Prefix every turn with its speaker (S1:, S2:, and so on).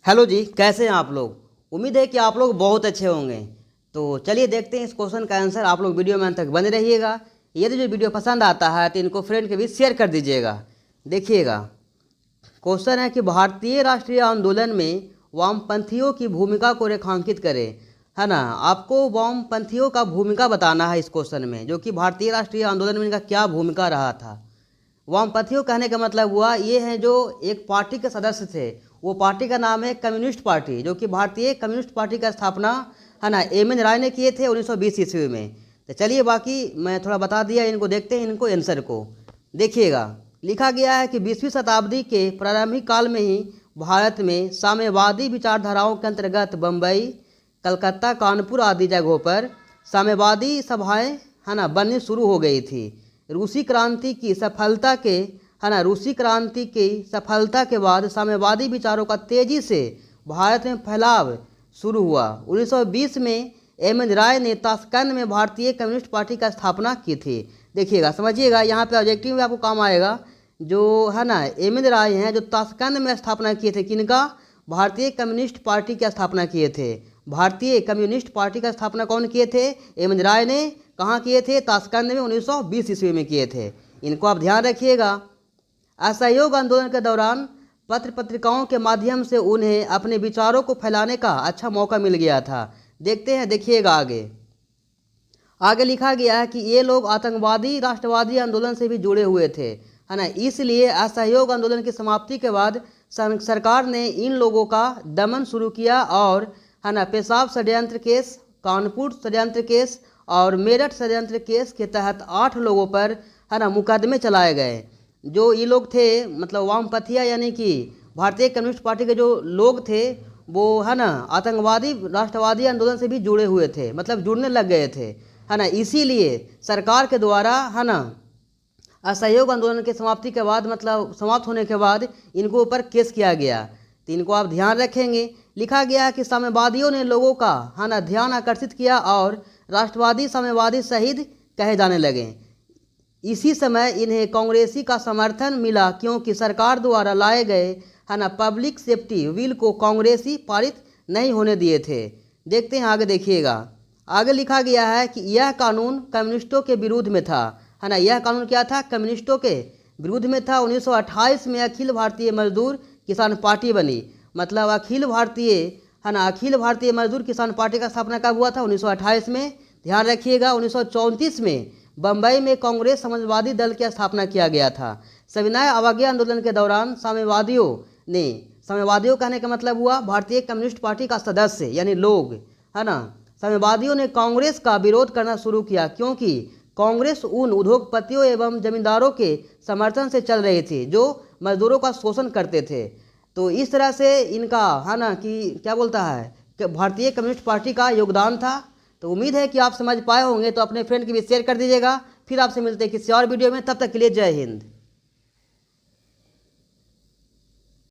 S1: Hello जी, कैसे हैं आप लोग। उम्मीद है कि आप लोग बहुत अच्छे होंगे। तो चलिए देखते हैं इस क्वेश्चन का आंसर। आप लोग वीडियो में अंत तक बने रहिएगा। यदि जो वीडियो पसंद आता है तो इनको फ्रेंड के बीच शेयर कर दीजिएगा। देखिएगा, क्वेश्चन है कि भारतीय राष्ट्रीय आंदोलन में वामपंथियों की भूमिका को रेखांकित करें। है ना, आपको वामपंथियों का भूमिका बताना है इस क्वेश्चन में, जो कि भारतीय राष्ट्रीय आंदोलन में इनका क्या भूमिका रहा था। वामपंथियों कहने का मतलब हुआ ये है जो एक पार्टी के सदस्य थे। वो पार्टी का नाम है कम्युनिस्ट पार्टी, जो कि भारतीय कम्युनिस्ट पार्टी का स्थापना है ना एम एन राय ने किए थे 1920 ईस्वी में। तो चलिए, बाकी मैं थोड़ा बता दिया, इनको देखते हैं इनको आंसर को। देखिएगा, लिखा गया है कि 20वीं शताब्दी के प्रारंभिक काल में ही भारत में साम्यवादी विचारधाराओं के अंतर्गत बम्बई, कलकत्ता, कानपुर आदि जगहों पर साम्यवादी सभाएं है ना बननी शुरू हो गई थी। रूसी क्रांति की सफलता के रूसी क्रांति की सफलता के बाद साम्यवादी विचारों का तेजी से भारत में फैलाव शुरू हुआ। 1920 में एम एन राय ने ताशकंद में भारतीय कम्युनिस्ट पार्टी का स्थापना की थी। देखिएगा, समझिएगा, यहाँ पे ऑब्जेक्टिव में आपको काम आएगा। जो है ना एम एन राय हैं, जो ताशकंद में स्थापना किए थे, किनका? भारतीय कम्युनिस्ट पार्टी की स्थापना किए थे। भारतीय कम्युनिस्ट पार्टी का स्थापना कौन किए थे? एम एन राय ने। कहाँ किए थे? ताशकंद में 1920 ईस्वी में किए थे। इनको आप ध्यान रखिएगा। असहयोग आंदोलन के दौरान पत्र पत्रिकाओं के माध्यम से उन्हें अपने विचारों को फैलाने का अच्छा मौका मिल गया था। देखते हैं, देखिएगा आगे। आगे लिखा गया है कि ये लोग आतंकवादी राष्ट्रवादी आंदोलन से भी जुड़े हुए थे, है ना। इसलिए असहयोग आंदोलन की समाप्ति के बाद सरकार ने इन लोगों का दमन शुरू किया और है ना पेशाब षड्यंत्र केस, कानपुर षड्यंत्र केस और मेरठ षड्यंत्र केस के तहत 8 लोगों पर है ना मुकदमे चलाए गए। जो ये लोग थे, मतलब वामपंथिया, यानी कि भारतीय कम्युनिस्ट पार्टी के जो लोग थे, वो है ना आतंकवादी राष्ट्रवादी आंदोलन से भी जुड़े हुए थे, मतलब जुड़ने लग गए थे, है ना। इसीलिए सरकार के द्वारा है ना असहयोग आंदोलन की समाप्ति के बाद, मतलब समाप्त होने के बाद, इनको ऊपर केस किया गया। तो इनको आप ध्यान रखेंगे। लिखा गया है कि साम्यवादियों ने लोगों का है ना ध्यान आकर्षित किया और राष्ट्रवादी साम्यवादी शहीद कहे जाने लगे। इसी समय इन्हें कांग्रेसी का समर्थन मिला, क्योंकि सरकार द्वारा लाए गए है ना पब्लिक सेफ्टी बिल को कांग्रेसी पारित नहीं होने दिए थे। देखते हैं आगे, देखिएगा। आगे लिखा गया है कि यह कानून कम्युनिस्टों के विरुद्ध में था, है ना। यह कानून क्या था? कम्युनिस्टों के विरुद्ध में था। 1928 में अखिल भारतीय मजदूर किसान पार्टी बनी। मतलब अखिल भारतीय मजदूर किसान पार्टी का स्थापना कब हुआ था? 1928 में। ध्यान रखिएगा। 1934 में बम्बई में कांग्रेस समाजवादी दल की स्थापना किया गया था। सविनय अवज्ञा आंदोलन के दौरान साम्यवादियों कहने का मतलब हुआ भारतीय कम्युनिस्ट पार्टी का सदस्य, यानी लोग, है ना। साम्यवादियों ने कांग्रेस का विरोध करना शुरू किया, क्योंकि कांग्रेस उन उद्योगपतियों एवं जमींदारों के समर्थन से चल रही थी जो मजदूरों का शोषण करते थे। तो इस तरह से इनका है ना कि क्या बोलता है कि भारतीय कम्युनिस्ट पार्टी का योगदान था। तो उम्मीद है कि आप समझ पाए होंगे। तो अपने फ्रेंड के भी शेयर कर दीजिएगा। फिर आपसे मिलते हैं किसी और वीडियो में। तब तक के लिए जय हिंद।